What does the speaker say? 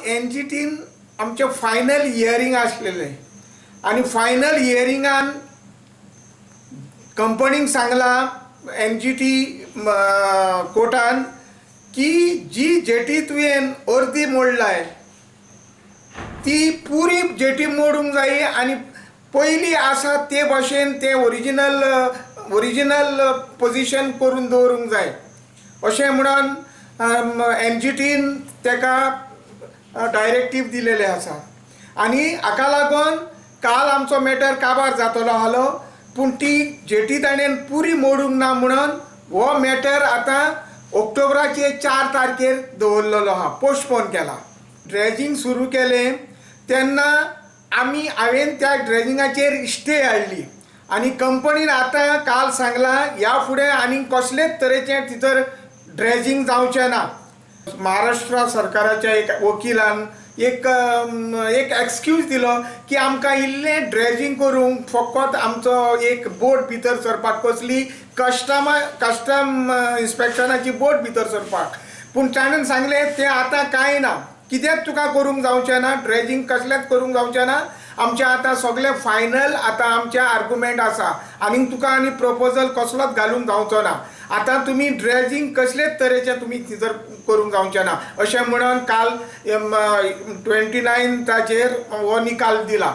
एनजीटीन आमचे final hearing आसलेले आणि फायनल हियरिंगान कंपनीक सांगला एनजीटी कोर्टान की जी जेटी तुवें अर्दी मोडलाय ती पुरी जेटी मोडूंक जाय आणि पयली आसा ते भाशेन ते ओरिजिनल पोजिशन करून दवरूंक जाय अशें म्हणून एनजीटीन तेका डायरेक्टीव दिलेले आसा आणि हाका लागून काल आमचो मॅटर काबार जातलो आसलो पूण ती जेटी ताणें पुरी मोडूंक ना म्हणून हो मॅटर आतां ऑक्टोबराचे 4 तारखेर दवरलेलो आहा, पोस्टपोन केला. ड्रेजिंग सुरू केलें तेन्ना हांवें त्या ड्रेजिंगाचेर स्टे हाडली आणि कंपनीन आतां काल सांगला ह्या फुडें आनी कसलेच तरेचें भितर ड्रेजिंग जावचें ना. महाराष्ट्र सरकाराच्या एक वकिलान एक एक्सक्यूज दिलो की आमकां इल्लें ड्रेजिंग करूंक फकत आमचो एक बोट भितर सरपाक कसली कस्टम इन्स्पेक्शनाची बोट भितर सरपाक, पूण ताणें सांगलें तें आतां कांय ना, कित्याक तुका करूंक जावचें ना, ड्रेजिंग कसलेंच करूंक जावचें ना. आमचें आतां सगळें फायनल आतां आमचें आर्ग्युमेंट आसा आनी तुका आनी प्रपोजल कसलोच घालूंक जावचो ना. आतां तुमी ड्रेजिंग कसलेच तरेचें तुमी जर करूंक जावचें ना अशें म्हणून काल 29 हो निकाल दिला.